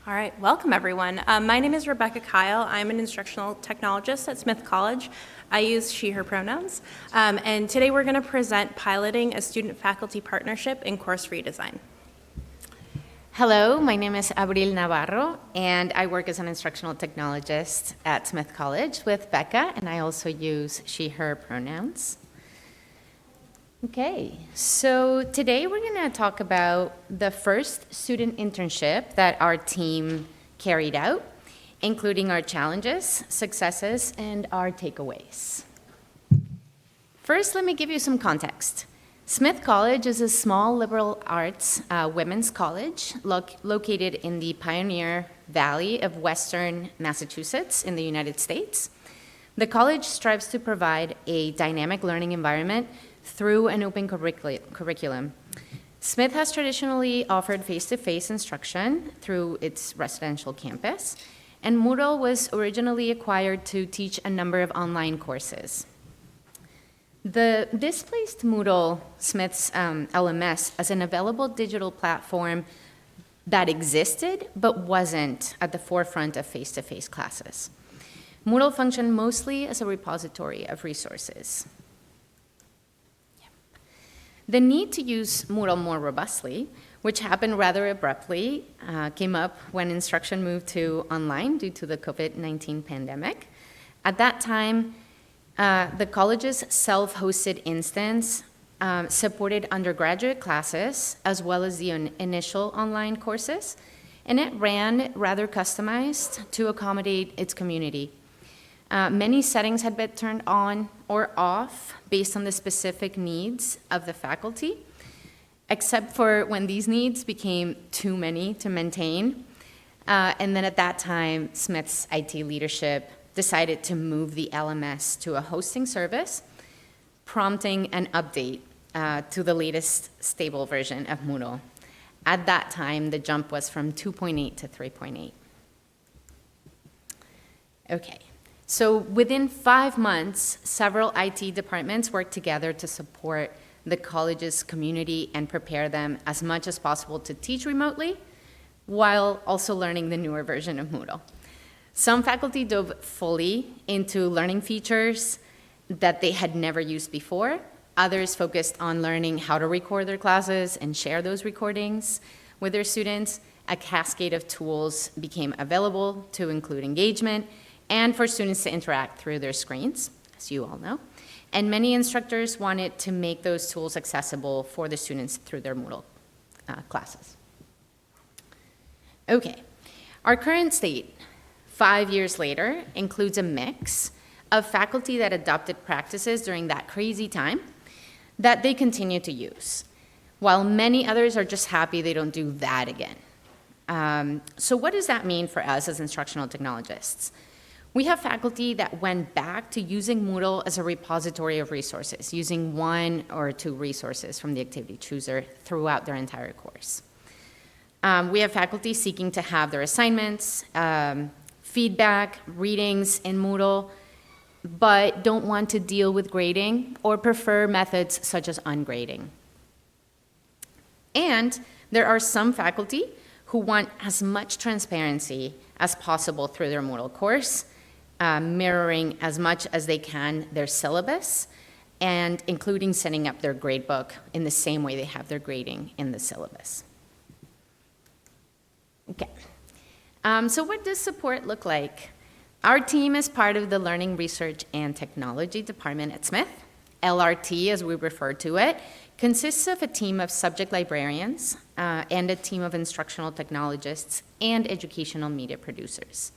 All right, welcome everyone. My name is Rebecca Keyel. I'm an instructional technologist at Smith College. I use she, her pronouns. And today we're going to present piloting a student-faculty partnership in course redesign. Hello, my name is Abril Navarro, and I work as an instructional technologist at Smith College with Becca, and I also use she, her pronouns. Okay, so today we're going to talk about the first student internship that our team carried out, including our challenges, successes, and our takeaways. First, let me give you some context. Smith College is a small liberal arts women's college located in the Pioneer Valley of Western Massachusetts in the United States. The college strives to provide a dynamic learning environment through an open curriculum. Smith has traditionally offered face-to-face instruction through its residential campus, and Moodle was originally acquired to teach a number of online courses. The displaced Moodle, Smith's LMS, as an available digital platform that existed but wasn't at the forefront of face-to-face classes. Moodle functioned mostly as a repository of resources. The need to use Moodle more robustly, which happened rather abruptly, came up when instruction moved to online due to the COVID-19 pandemic. At that time, the college's self-hosted instance supported undergraduate classes as well as the initial online courses, and it ran rather customized to accommodate its community. Many settings had been turned on or off based on the specific needs of the faculty, except for when these needs became too many to maintain. And then at that time, Smith's IT leadership decided to move the LMS to a hosting service, prompting an update to the latest stable version of Moodle. At that time, the jump was from 2.8 to 3.8. Okay. So within 5 months, several IT departments worked together to support the college's community and prepare them as much as possible to teach remotely, while also learning the newer version of Moodle. Some faculty dove fully into learning features that they had never used before. Others focused on learning how to record their classes and share those recordings with their students. A cascade of tools became available to include engagement and for students to interact through their screens, as you all know. And many instructors wanted to make those tools accessible for the students through their Moodle classes. Okay, our current state, 5 years later, includes a mix of faculty that adopted practices during that crazy time that they continue to use, while many others are just happy they don't do that again. So what does that mean for us as instructional technologists? We have faculty that went back to using Moodle as a repository of resources, using 1 or 2 resources from the activity chooser throughout their entire course. We have faculty seeking to have their assignments, feedback, readings in Moodle, but don't want to deal with grading or prefer methods such as ungrading. And there are some faculty who want as much transparency as possible through their Moodle course, mirroring as much as they can their syllabus, and including setting up their gradebook in the same way they have their grading in the syllabus. Okay, so what does support look like? Our team is part of the Learning, Research, and Technology Department at Smith. LRT, as we refer to it, consists of a team of subject librarians and a team of instructional technologists and educational media producers.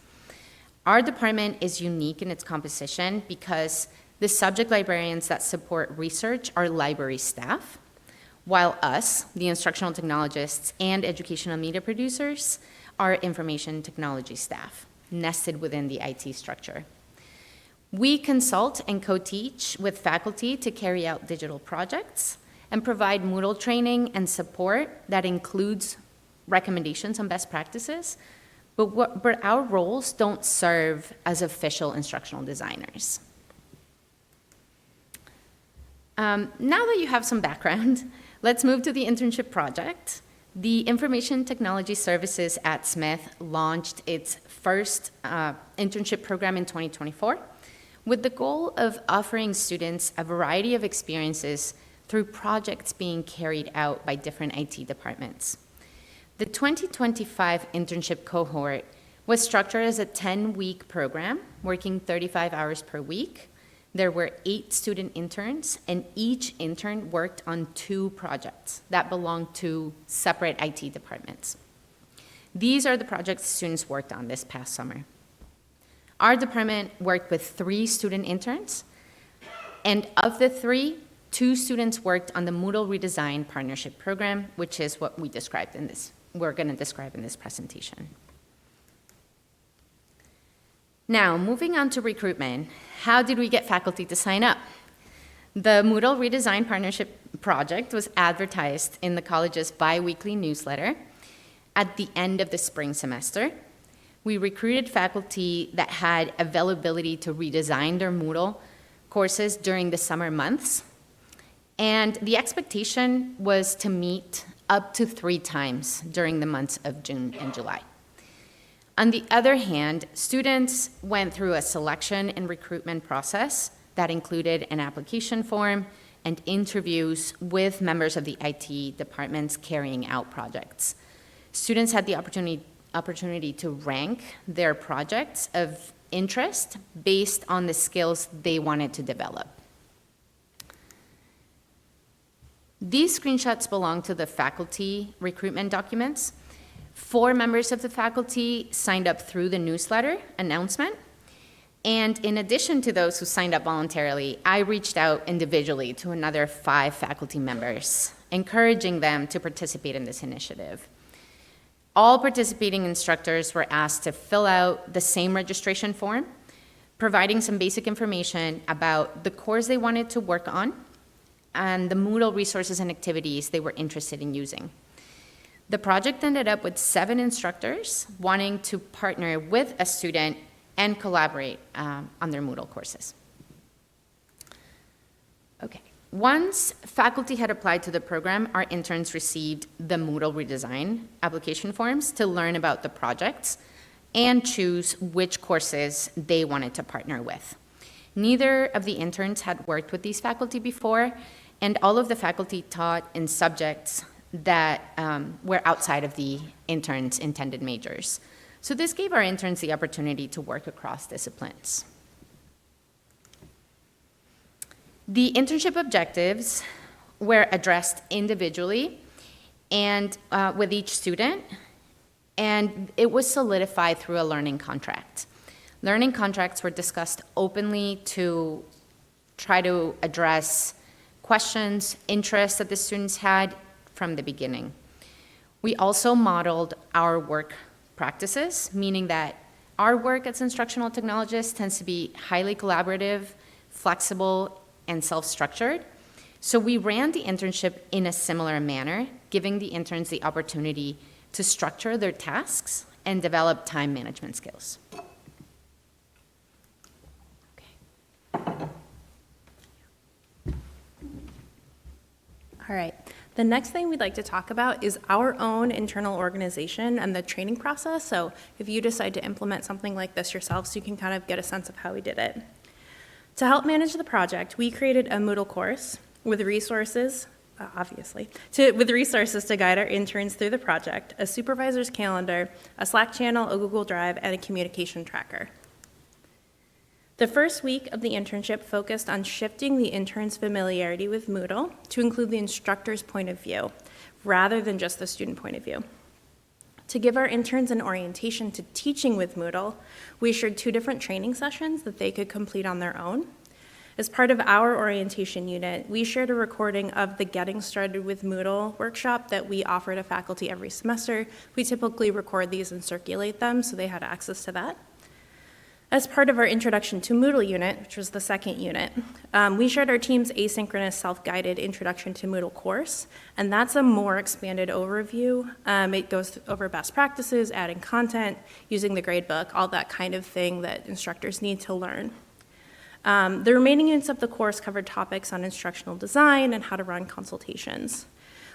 Our department is unique in its composition because the subject librarians that support research are library staff, while us, the instructional technologists and educational media producers, are information technology staff, nested within the IT structure. We consult and co-teach with faculty to carry out digital projects and provide Moodle training and support that includes recommendations on best practices, but our roles don't serve as official instructional designers. Now that you have some background, let's move to the internship project The Information Technology Services at Smith launched its first internship program in 2024 with the goal of offering students a variety of experiences through projects being carried out by different IT departments. The 2025 internship cohort was structured as a 10-week program, working 35 hours per week. There were 8 student interns, and each intern worked on 2 projects that belonged to separate IT departments. These are the projects students worked on this past summer. Our department worked with 3 student interns, and of the 3, 2 students worked on the Moodle redesign partnership program, which is what we're going to describe in this presentation. Now, moving on to recruitment, how did we get faculty to sign up? The Moodle redesign partnership project was advertised in the college's bi-weekly newsletter at the end of the spring semester. We recruited faculty that had availability to redesign their Moodle courses during the summer months. And the expectation was to meet up to 3 times during the months of June and July. On the other hand, students went through a selection and recruitment process that included an application form and interviews with members of the IT departments carrying out projects. Students had the opportunity to rank their projects of interest based on the skills they wanted to develop. These screenshots belong to the faculty recruitment documents. 4 members of the faculty signed up through the newsletter announcement. And in addition to those who signed up voluntarily, I reached out individually to another 5 faculty members, encouraging them to participate in this initiative. All participating instructors were asked to fill out the same registration form, providing some basic information about the course they wanted to work on and the Moodle resources and activities they were interested in using. The project ended up with 7 instructors wanting to partner with a student and collaborate on their Moodle courses. Okay. Once faculty had applied to the program, our interns received the Moodle redesign application forms to learn about the projects and choose which courses they wanted to partner with. Neither of the interns had worked with these faculty before, and all of the faculty taught in subjects that were outside of the interns' intended majors. So this gave our interns the opportunity to work across disciplines. The internship objectives were addressed individually and with each student, and it was solidified through a learning contract. Learning contracts were discussed openly to try to address questions, interests that the students had from the beginning. We also modeled our work practices, meaning that our work as instructional technologists tends to be highly collaborative, flexible, and self-structured. So we ran the internship in a similar manner, giving the interns the opportunity to structure their tasks and develop time management skills. All right. The next thing we'd like to talk about is our own internal organization and the training process. So if you decide to implement something like this yourselves, you can kind of get a sense of how we did it. To help manage the project, we created a Moodle course with resources, with resources to guide our interns through the project, a supervisor's calendar, a Slack channel, a Google Drive, and a communication tracker. The first week of the internship focused on shifting the intern's familiarity with Moodle to include the instructor's point of view, rather than just the student point of view. To give our interns an orientation to teaching with Moodle, we shared 2 different training sessions that they could complete on their own. As part of our orientation unit, we shared a recording of the Getting Started with Moodle workshop that we offer to faculty every semester. We typically record these and circulate them, so they had access to that. As part of our Introduction to Moodle unit, which was the second unit, we shared our team's asynchronous self-guided Introduction to Moodle course, and that's a more expanded overview. It goes over best practices, adding content, using the gradebook, all that kind of thing that instructors need to learn. The remaining units of the course covered topics on instructional design and how to run consultations.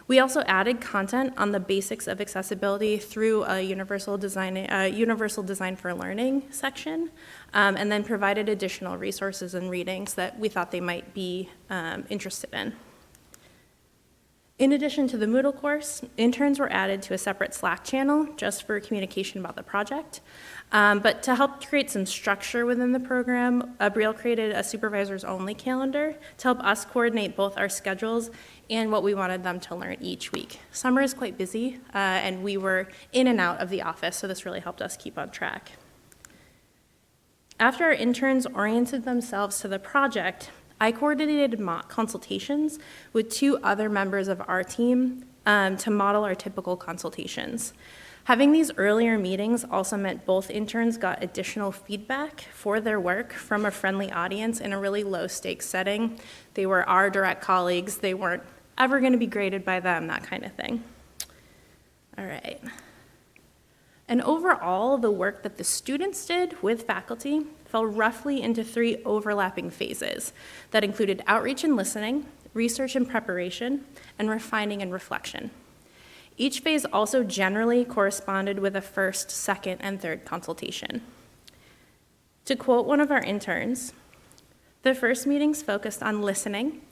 We also added content on the basics of accessibility through a universal design for learning section, and then provided additional resources and readings that we thought they might be interested in. In addition to the Moodle course, interns were added to a separate Slack channel just for communication about the project. But to help create some structure within the program, Abril created a supervisors-only calendar to help us coordinate both our schedules and what we wanted them to learn each week. Summer is quite busy, and we were in and out of the office, so this really helped us keep on track. After our interns oriented themselves to the project, I coordinated mock consultations with 2 other members of our team to model our typical consultations. Having these earlier meetings also meant both interns got additional feedback for their work from a friendly audience in a really low-stakes setting. They were our direct colleagues. They weren't ever going to be graded by them, that kind of thing. All right. And overall, the work that the students did with faculty fell roughly into 3 overlapping phases that included outreach and listening, research and preparation, and refining and reflection. Each phase also generally corresponded with a first, second, and third consultation. To quote one of our interns, the first meetings focused on listening,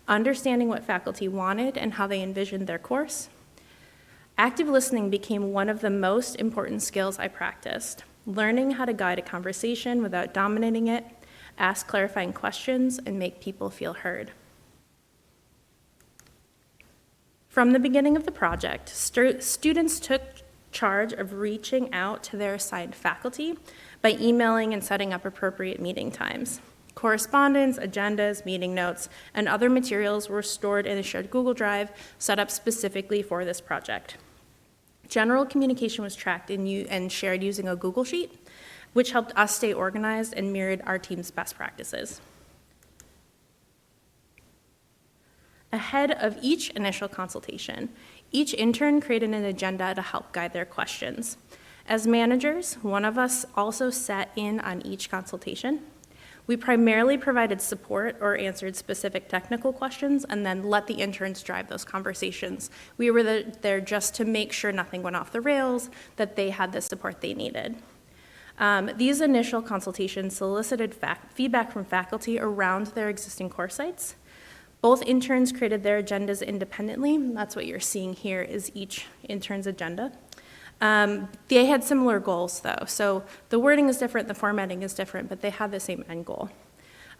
understanding what faculty wanted and how they envisioned their course. Active listening became one of the most important skills I practiced, learning how to guide a conversation without dominating it, ask clarifying questions, and make people feel heard. From the beginning of the project, students took charge of reaching out to their assigned faculty by emailing and setting up appropriate meeting times. Correspondence, agendas, meeting notes, and other materials were stored in a shared Google Drive set up specifically for this project. General communication was tracked and shared using a Google Sheet, which helped us stay organized and mirrored our team's best practices. Ahead of each initial consultation, each intern created an agenda to help guide their questions. As managers, one of us also sat in on each consultation. We primarily provided support or answered specific technical questions and then let the interns drive those conversations. We were there just to make sure nothing went off the rails, that they had the support they needed. These initial consultations solicited feedback from faculty around their existing course sites. Both interns created their agendas independently. That's what you're seeing here is each intern's agenda. They had similar goals, though. So the wording is different, the formatting is different, but they had the same end goal.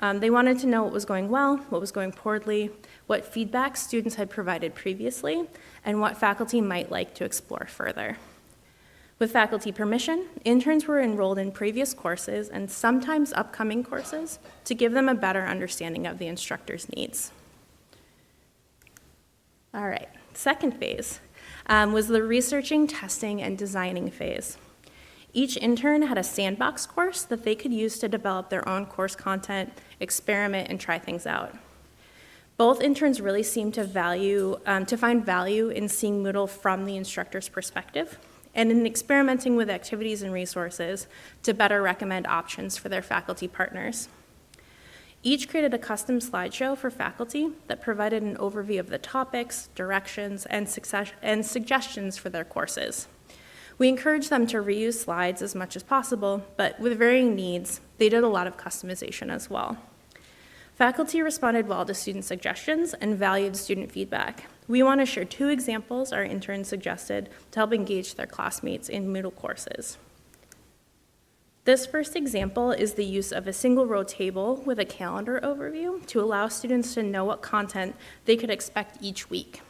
They wanted to know what was going well, what was going poorly, what feedback students had provided previously, and what faculty might like to explore further. With faculty permission, interns were enrolled in previous courses and sometimes upcoming courses to give them a better understanding of the instructor's needs. All right, second phase was the researching, testing, and designing phase. Each intern had a sandbox course that they could use to develop their own course content, experiment, and try things out. Both interns really seemed to find value in seeing Moodle from the instructor's perspective and in experimenting with activities and resources to better recommend options for their faculty partners. Each created a custom slideshow for faculty that provided an overview of the topics, directions, and suggestions for their courses. We encouraged them to reuse slides as much as possible, but with varying needs, they did a lot of customization as well. Faculty responded well to student suggestions and valued student feedback. We want to share 2 examples our interns suggested to help engage their classmates in Moodle courses. This first example is the use of a single-row table with a calendar overview to allow students to know what content they could expect each week.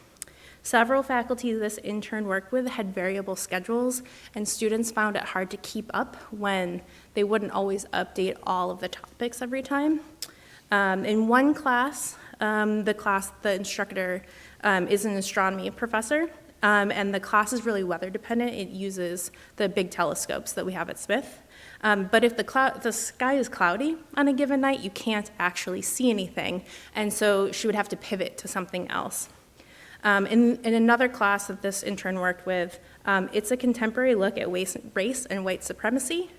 Several faculty this intern worked with had variable schedules, and students found it hard to keep up when they wouldn't always update all of the topics every time. In one class, the instructor is an astronomy professor, and the class is really weather dependent. It uses the big telescopes that we have at Smith. But if the sky is cloudy on a given night, you can't actually see anything, and so she would have to pivot to something else. In another class that this intern worked with, it's a contemporary look at race and white supremacy.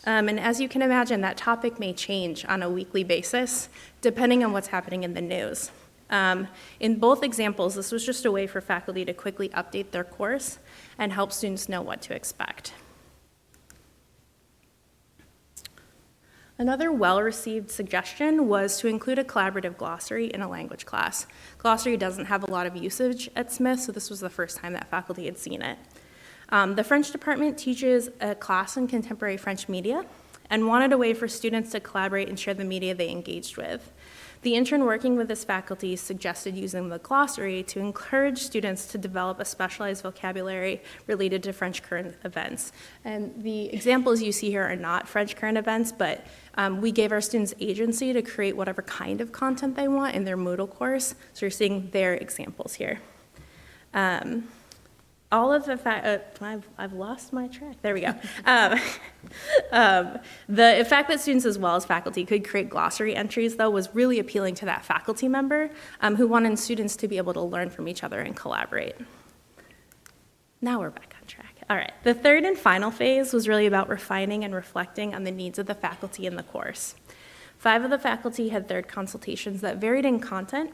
And as you can imagine, that topic may change on a weekly basis, depending on what's happening in the news. In both examples, this was just a way for faculty to quickly update their course and help students know what to expect. Another well-received suggestion was to include a collaborative glossary in a language class. Glossary doesn't have a lot of usage at Smith, so this was the first time that faculty had seen it. The French department teaches a class in contemporary French media and wanted a way for students to collaborate and share the media they engaged with. The intern working with this faculty suggested using the glossary to encourage students to develop a specialized vocabulary related to French current events. And the examples you see here are not French current events, but we gave our students agency to create whatever kind of content they want in their Moodle course. So you're seeing their examples here. All of the I've lost my track. There we go. The fact that students as well as faculty could create glossary entries, though, was really appealing to that faculty member who wanted students to be able to learn from each other and collaborate. Now we're back on track. All right. The third and final phase was really about refining and reflecting on the needs of the faculty in the course. 5 of the faculty had third consultations that varied in content,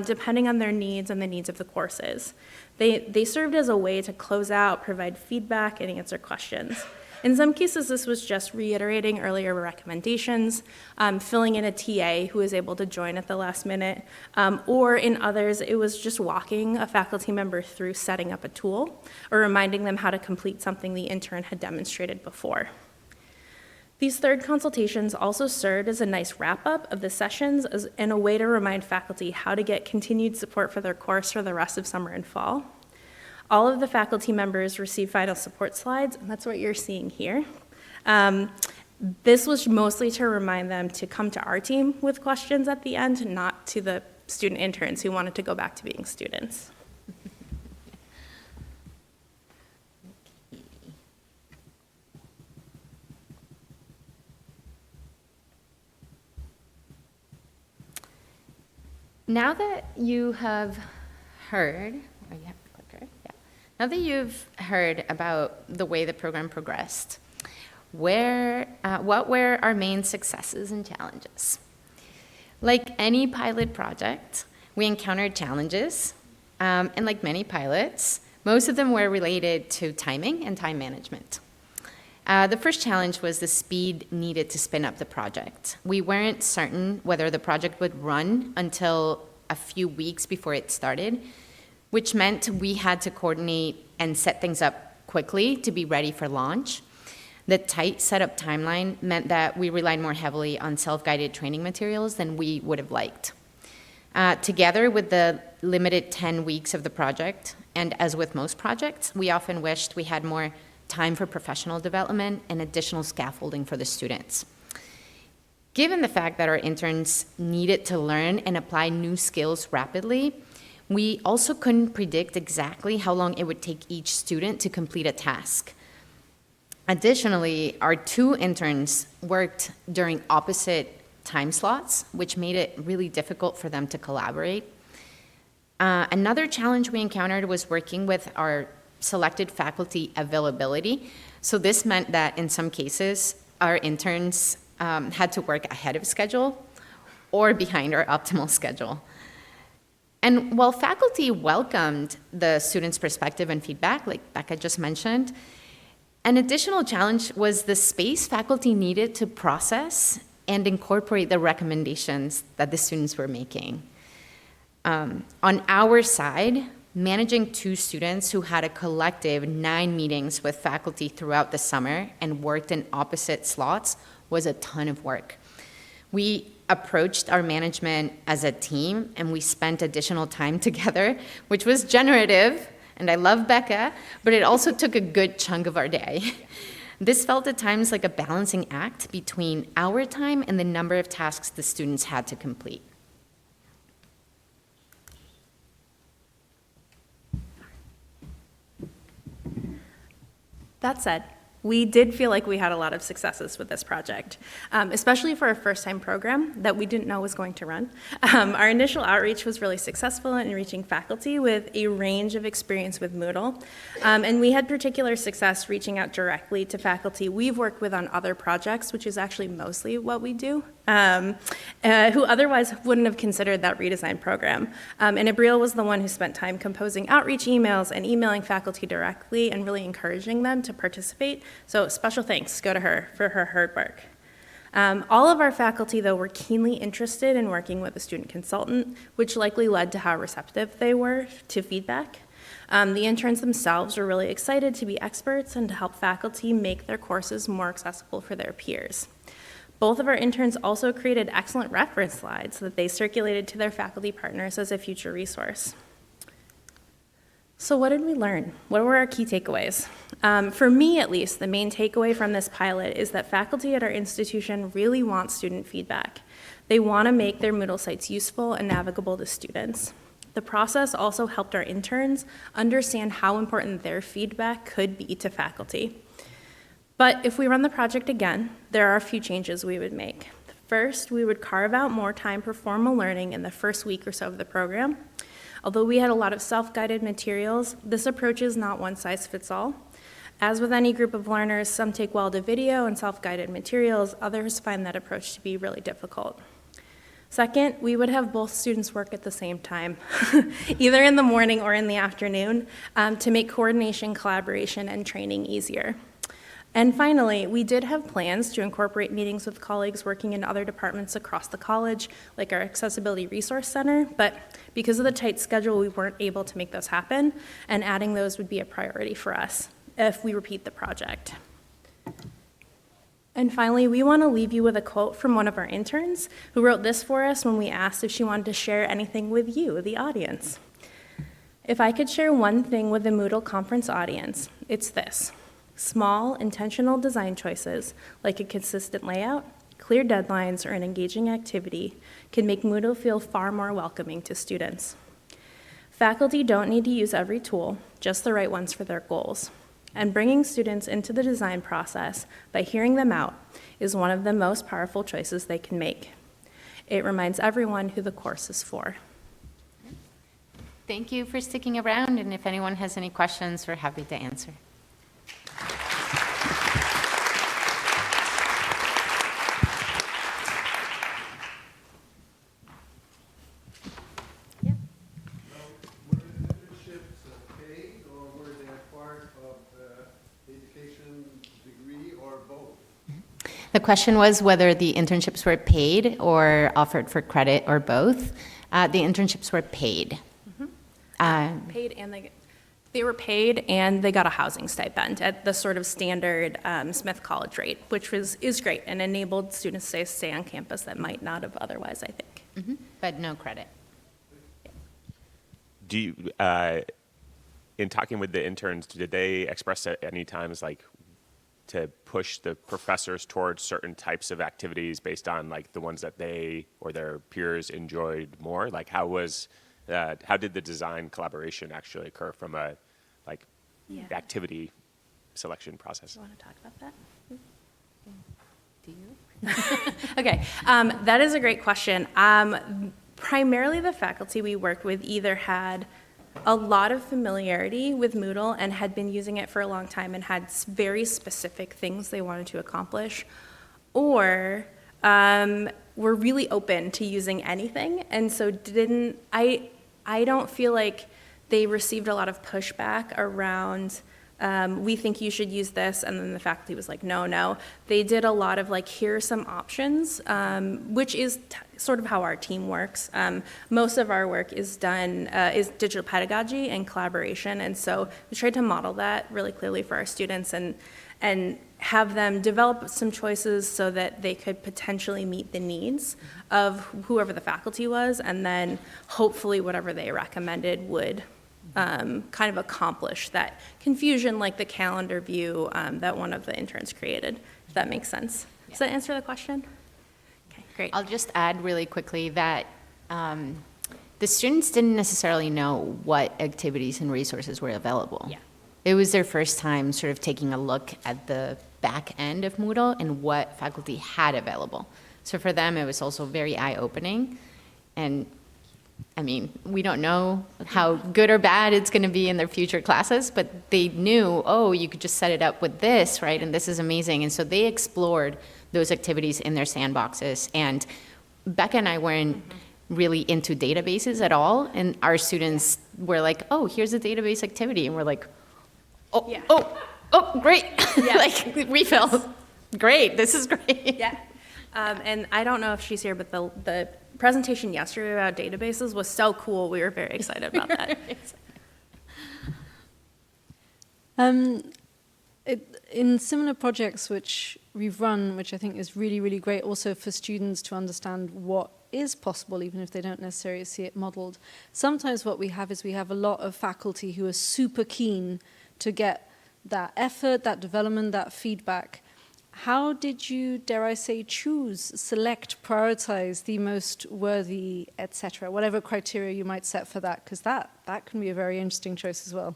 depending on their needs and the needs of the courses. They served as a way to close out, provide feedback, and answer questions. In some cases, this was just reiterating earlier recommendations, filling in a TA who was able to join at the last minute, or in others, it was just walking a faculty member through setting up a tool or reminding them how to complete something the intern had demonstrated before. These third consultations also served as a nice wrap-up of the sessions and a way to remind faculty how to get continued support for their course for the rest of summer and fall. All of the faculty members received final support slides, and that's what you're seeing here. This was mostly to remind them to come to our team with questions at the end, not to the student interns who wanted to go back to being students. Now that you have heard, now that you've heard about the way the program progressed, what were our main successes and challenges? Like any pilot project, we encountered challenges, and like many pilots, most of them were related to timing and time management. The first challenge was the speed needed to spin up the project. We weren't certain whether the project would run until a few weeks before it started, which meant we had to coordinate and set things up quickly to be ready for launch. The tight setup timeline meant that we relied more heavily on self-guided training materials than we would have liked. Together with the limited 10 weeks of the project, and as with most projects, we often wished we had more time for professional development and additional scaffolding for the students. Given the fact that our interns needed to learn and apply new skills rapidly, we also couldn't predict exactly how long it would take each student to complete a task. Additionally, our 2 interns worked during opposite time slots, which made it really difficult for them to collaborate. Another challenge we encountered was working with our selected faculty availability. So this meant that in some cases, our interns had to work ahead of schedule or behind our optimal schedule. And while faculty welcomed the students' perspective and feedback, like Becca just mentioned, an additional challenge was the space faculty needed to process and incorporate the recommendations that the students were making. On our side, managing 2 students who had a collective 9 meetings with faculty throughout the summer and worked in opposite slots was a ton of work. We approached our management as a team, and we spent additional time together, which was generative, and I love Becca, but it also took a good chunk of our day. This felt at times like a balancing act between our time and the number of tasks the students had to complete. That said, we did feel like we had a lot of successes with this project, especially for a first-time program that we didn't know was going to run. Our initial outreach was really successful in reaching faculty with a range of experience with Moodle, and we had particular success reaching out directly to faculty we've worked with on other projects, which is actually mostly what we do. who otherwise wouldn't have considered that redesign program. And Abril was the one who spent time composing outreach emails and emailing faculty directly and really encouraging them to participate. So special thanks go to her for her hard work. All of our faculty, though, were keenly interested in working with a student consultant, which likely led to how receptive they were to feedback. The interns themselves were really excited to be experts and to help faculty make their courses more accessible for their peers. Both of our interns also created excellent reference slides that they circulated to their faculty partners as a future resource. So what did we learn? What were our key takeaways? For me, at least, the main takeaway from this pilot is that faculty at our institution really want student feedback. They want to make their Moodle sites useful and navigable to students. The process also helped our interns understand how important their feedback could be to faculty. But if we run the project again, there are a few changes we would make. First, we would carve out more time for formal learning in the first week or so of the program. Although we had a lot of self-guided materials, this approach is not one size fits all. As with any group of learners, some take well to video and self-guided materials, others find that approach to be really difficult. Second, we would have both students work at the same time, either in the morning or in the afternoon, to make coordination, collaboration, and training easier. And finally, we did have plans to incorporate meetings with colleagues working in other departments across the college, like our Accessibility Resource Center, but because of the tight schedule, we weren't able to make those happen, and adding those would be a priority for us if we repeat the project. And finally, we want to leave you with a quote from one of our interns who wrote this for us when we asked if she wanted to share anything with you, the audience. If I could share one thing with the Moodle conference audience, it's this. Small, intentional design choices, like a consistent layout, clear deadlines, or an engaging activity, can make Moodle feel far more welcoming to students. Faculty don't need to use every tool, just the right ones for their goals. And bringing students into the design process by hearing them out is one of the most powerful choices they can make. It reminds everyone who the course is for. Thank you for sticking around, and if anyone has any questions, we're happy to answer. The question was whether the internships were paid or offered for credit or both. The internships were paid. Paid and they were paid and they got a housing stipend at the sort of standard Smith College rate, which is great and enabled students to stay on campus that might not have otherwise, I think. But no credit. Do you, in talking with the interns, did they express at any times like to push the professors towards certain types of activities based on like the ones that they or their peers enjoyed more? Like how did the design collaboration actually occur from a activity selection process? You want to talk about that? Do you? Okay, that is a great question. Primarily the faculty we worked with either had a lot of familiarity with Moodle and had been using it for a long time and had very specific things they wanted to accomplish, or were really open to using anything, and so I don't feel like they received a lot of pushback around we think you should use this, and then the faculty was like, no. They did a lot of like, here are some options, which is sort of how our team works. Most of our work is done, is digital pedagogy and collaboration, and so we tried to model that really clearly for our students and have them develop some choices so that they could potentially meet the needs of whoever the faculty was, and then hopefully whatever they recommended would kind of accomplish that confusion, like the calendar view that one of the interns created, if that makes sense. Does that answer the question? Okay, great. I'll just add really quickly that the students didn't necessarily know what activities and resources were available. Yeah. It was their first time sort of taking a look at the back end of Moodle and what faculty had available. So for them, it was also very eye-opening. And I mean, we don't know how good or bad it's going to be in their future classes, but they knew, oh, you could just set it up with this, right? And this is amazing. And so they explored those activities in their sandboxes. And Becca and I weren't really into databases at all. And our students were like, oh, here's a database activity. And we're like, oh, Yeah. oh, great. Yeah. Like, we felt great. This is great. Yeah. And I don't know if she's here, but the presentation yesterday about databases was so cool. We were very excited about that. In similar projects which we've run, which I think is really, really great also for students to understand what is possible, even if they don't necessarily see it modeled. Sometimes what we have is we have a lot of faculty who are super keen to get that effort, that development, that feedback. How did you, dare I say, choose, select, prioritize the most worthy, etc., whatever criteria you might set for that? Because that can be a very interesting choice as well.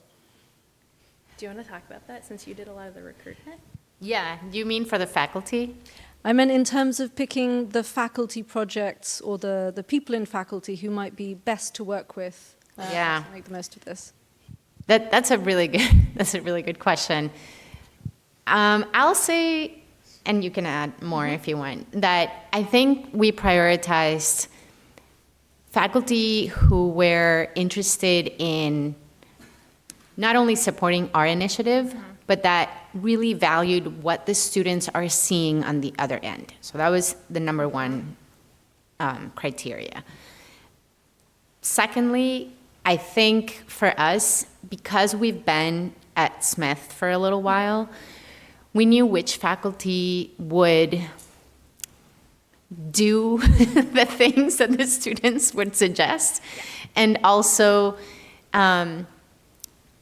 Do you want to talk about that since you did a lot of the recruitment? Yeah, you mean for the faculty? I meant in terms of picking the faculty projects or the people in faculty who might be best to work with Yeah. to make the most of this. That's a really good question. I'll say, and you can add more if you want, that I think we prioritized faculty who were interested in not only supporting our initiative, but that really valued what the students are seeing on the other end. So that was the number one criteria. Secondly, I think for us, because we've been at Smith for a little while, we knew which faculty would do the things that the students would suggest, and also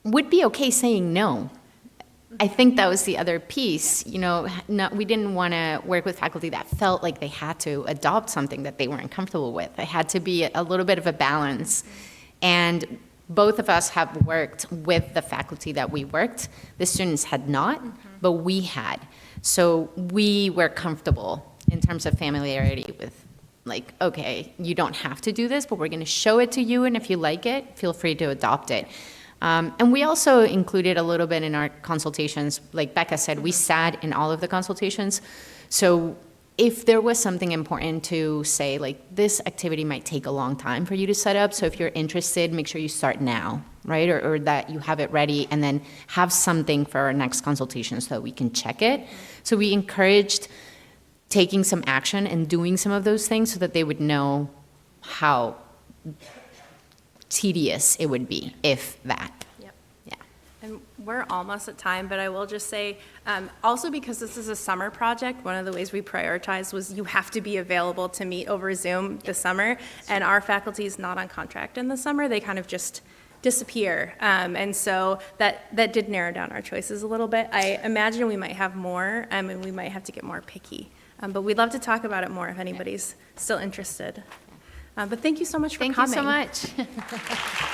would be okay saying no. I think that was the other piece. You know, we didn't want to work with faculty that felt like they had to adopt something that they weren't comfortable with. It had to be a little bit of a balance. And both of us have worked with the faculty that we worked. The students had not, but we had. So we were comfortable in terms of familiarity with, like, okay, you don't have to do this, but we're going to show it to you, and if you like it, feel free to adopt it. And we also included a little bit in our consultations. Like Becca said, we sat in all of the consultations. So if there was something important to say, like, this activity might take a long time for you to set up, so if you're interested, make sure you start now, right? Or that you have it ready, and then have something for our next consultation so that we can check it. So we encouraged taking some action and doing some of those things so that they would know how tedious it would be, if that. Yep. Yeah. And we're almost at time, but I will just say, also because this is a summer project, one of the ways we prioritized was you have to be available to meet over Zoom this summer, and our faculty is not on contract in the summer. They kind of just disappear. And so that did narrow down our choices a little bit. I imagine we might have more, and we might have to get more picky. But we'd love to talk about it more if anybody's still interested. But thank you so much for coming. Thank you so much.